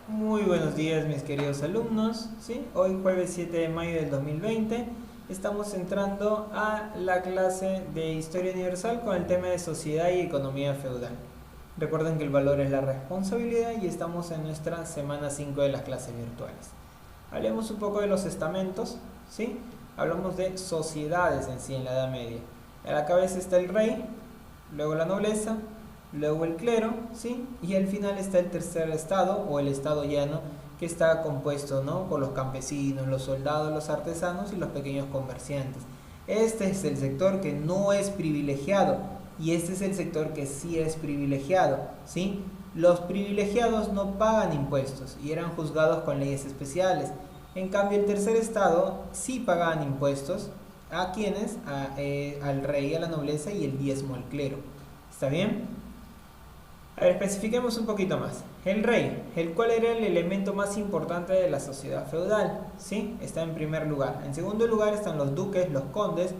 Muy buenos días mis queridos alumnos, ¿sí? Hoy jueves 7 de mayo del 2020 estamos entrando a la clase de Historia Universal con el tema de Sociedad y Economía Feudal. Recuerden que el valor es la responsabilidad y estamos en nuestra semana 5 de las clases virtuales. Hablemos un poco de los estamentos, ¿sí? Hablamos de sociedades en sí en la Edad Media. A la cabeza está el rey, luego la nobleza, luego el clero, ¿sí? Y al final está el tercer estado o el estado llano, que está compuesto, ¿no?, por los campesinos, los soldados, los artesanos y los pequeños comerciantes. Este es el sector que no es privilegiado y este es el sector que sí es privilegiado, ¿sí? Los privilegiados no pagan impuestos y eran juzgados con leyes especiales. En cambio, el tercer estado sí pagaban impuestos. ¿A quiénes? Al rey, a la nobleza y el diezmo al clero. ¿Está bien? A ver, especifiquemos un poquito más. El rey, el cual era el elemento más importante de la sociedad feudal, ¿sí? Está en primer lugar. En segundo lugar están los duques, los condes,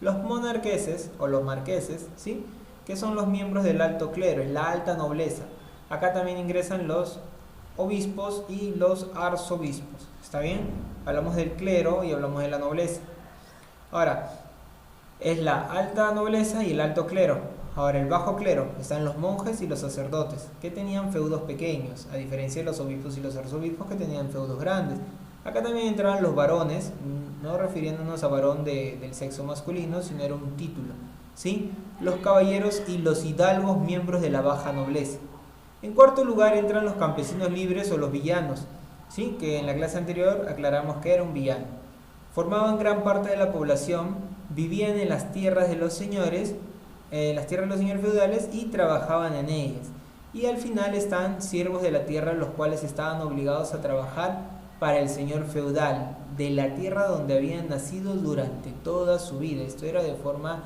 los monarqueses o los marqueses, ¿sí?, que son los miembros del alto clero, es la alta nobleza. Acá también ingresan los obispos y los arzobispos. ¿Está bien? Hablamos del clero y hablamos de la nobleza. Ahora, es la alta nobleza y el alto clero. Ahora, el bajo clero están los monjes y los sacerdotes, que tenían feudos pequeños, a diferencia de los obispos y los arzobispos, que tenían feudos grandes. Acá también entraban los varones, no refiriéndonos a varón del sexo masculino, sino era un título, ¿sí? Los caballeros y los hidalgos, miembros de la baja nobleza. En cuarto lugar entran los campesinos libres o los villanos, ¿sí?, que en la clase anterior aclaramos que era un villano. Formaban gran parte de la población, vivían en las tierras de los señores, las tierras de los señores feudales, y trabajaban en ellas. Y al final están siervos de la tierra, los cuales estaban obligados a trabajar para el señor feudal de la tierra donde habían nacido durante toda su vida. Esto era de forma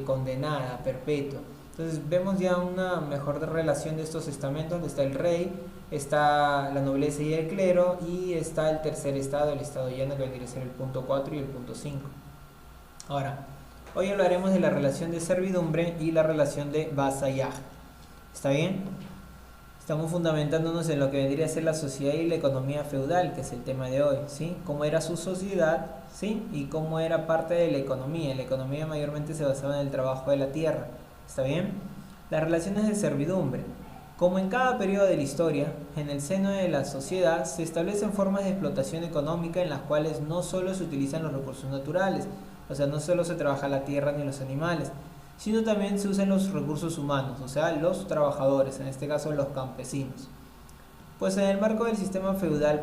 condenada, perpetua. Entonces vemos ya una mejor relación de estos estamentos, donde está el rey, está la nobleza y el clero, y está el tercer estado, el estado llano, que vendría a ser el punto 4 y el punto 5. Ahora, hoy hablaremos de la relación de servidumbre y la relación de vasallaje. ¿Está bien? Estamos fundamentándonos en lo que vendría a ser la sociedad y la economía feudal, que es el tema de hoy, ¿sí? Cómo era su sociedad, ¿sí?, y cómo era parte de la economía. La economía mayormente se basaba en el trabajo de la tierra. ¿Está bien? Las relaciones de servidumbre. Como en cada periodo de la historia, en el seno de la sociedad se establecen formas de explotación económica en las cuales no solo se utilizan los recursos naturales, o sea, no solo se trabaja la tierra ni los animales, sino también se usan los recursos humanos, o sea, los trabajadores, en este caso los campesinos. Pues en el marco del sistema feudal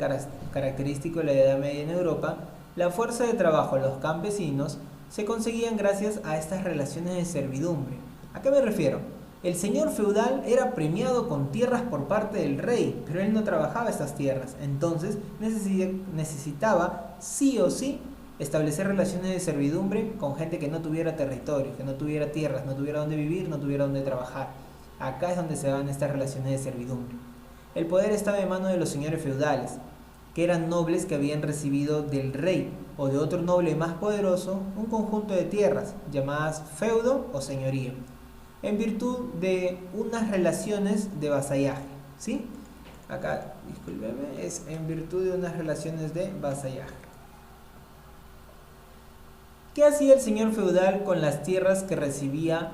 característico de la Edad Media en Europa, la fuerza de trabajo de los campesinos se conseguían gracias a estas relaciones de servidumbre. ¿A qué me refiero? El señor feudal era premiado con tierras por parte del rey, pero él no trabajaba estas tierras, entonces necesitaba sí o sí establecer relaciones de servidumbre con gente que no tuviera territorio, que no tuviera tierras, no tuviera dónde vivir, no tuviera dónde trabajar. Acá es donde se dan estas relaciones de servidumbre. El poder estaba en manos de los señores feudales, que eran nobles que habían recibido del rey o de otro noble más poderoso un conjunto de tierras, llamadas feudo o señorío, en virtud de unas relaciones de vasallaje, ¿sí? Acá, discúlpeme, es en virtud de unas relaciones de vasallaje. ¿Qué hacía el señor feudal con las tierras que recibía?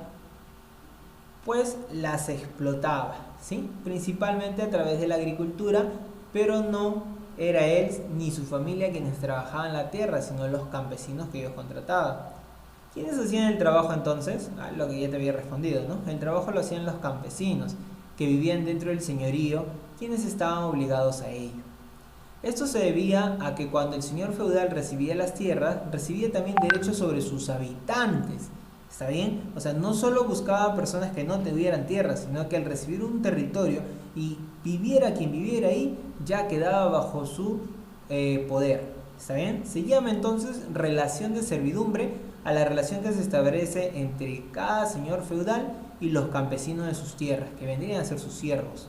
Pues las explotaba, ¿sí?, principalmente a través de la agricultura, pero no era él ni su familia quienes trabajaban la tierra, sino los campesinos que ellos contrataban. ¿Quiénes hacían el trabajo entonces? Lo que ya te había respondido, ¿no? El trabajo lo hacían los campesinos, que vivían dentro del señorío, quienes estaban obligados a ello. Esto se debía a que cuando el señor feudal recibía las tierras, recibía también derechos sobre sus habitantes. ¿Está bien? O sea, no solo buscaba personas que no tuvieran tierras, sino que al recibir un territorio y viviera quien viviera ahí, ya quedaba bajo su poder. ¿Está bien? Se llama entonces relación de servidumbre a la relación que se establece entre cada señor feudal y los campesinos de sus tierras, que vendrían a ser sus siervos.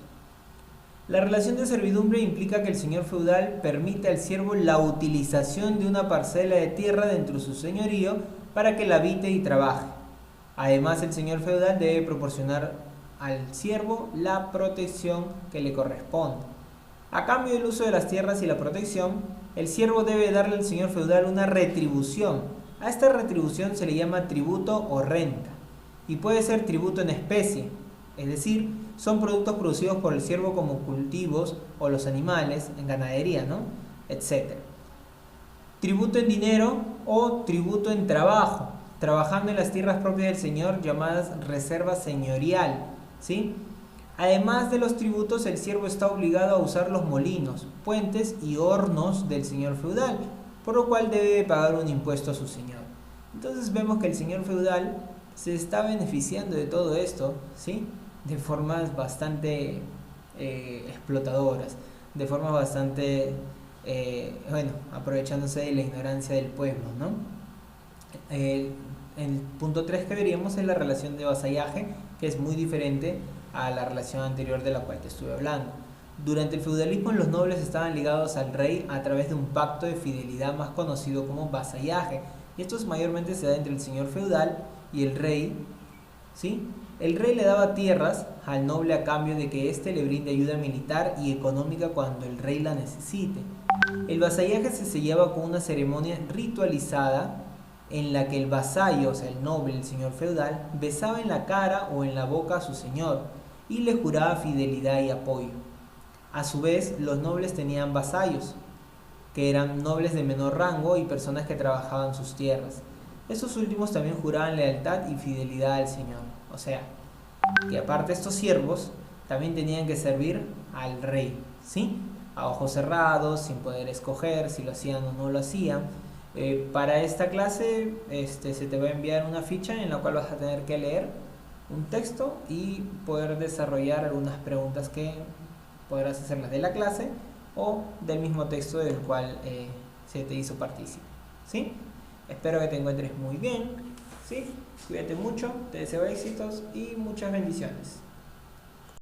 La relación de servidumbre implica que el señor feudal permite al siervo la utilización de una parcela de tierra dentro de su señorío para que la habite y trabaje. Además, el señor feudal debe proporcionar al siervo la protección que le corresponde. A cambio del uso de las tierras y la protección, el siervo debe darle al señor feudal una retribución. A esta retribución se le llama tributo o renta, y puede ser tributo en especie, es decir, son productos producidos por el siervo como cultivos o los animales en ganadería, ¿no? Etcétera. Tributo en dinero o tributo en trabajo, trabajando en las tierras propias del señor llamadas reserva señorial, ¿sí? Además de los tributos, el siervo está obligado a usar los molinos, puentes y hornos del señor feudal, por lo cual debe pagar un impuesto a su señor. Entonces vemos que el señor feudal se está beneficiando de todo esto, ¿sí? De formas bastante explotadoras, de formas bastante, aprovechándose de la ignorancia del pueblo, ¿no? El punto 3 que veríamos es la relación de vasallaje, que es muy diferente a la relación anterior de la cual te estuve hablando. Durante el feudalismo los nobles estaban ligados al rey a través de un pacto de fidelidad más conocido como vasallaje, y esto mayormente se da entre el señor feudal y el rey, ¿sí? El rey le daba tierras al noble a cambio de que éste le brinde ayuda militar y económica cuando el rey la necesite. El vasallaje se sellaba con una ceremonia ritualizada en la que el vasallo, o sea el noble, el señor feudal, besaba en la cara o en la boca a su señor y le juraba fidelidad y apoyo. A su vez, los nobles tenían vasallos, que eran nobles de menor rango y personas que trabajaban sus tierras. Estos últimos también juraban lealtad y fidelidad al señor. O sea, que aparte estos siervos también tenían que servir al rey, ¿sí? A ojos cerrados, sin poder escoger si lo hacían o no lo hacían. Para esta clase se te va a enviar una ficha en la cual vas a tener que leer un texto y poder desarrollar algunas preguntas que podrás hacerlas de la clase o del mismo texto del cual se te hizo partícipe, ¿sí? Espero que te encuentres muy bien, ¿sí? Cuídate mucho, te deseo éxitos y muchas bendiciones.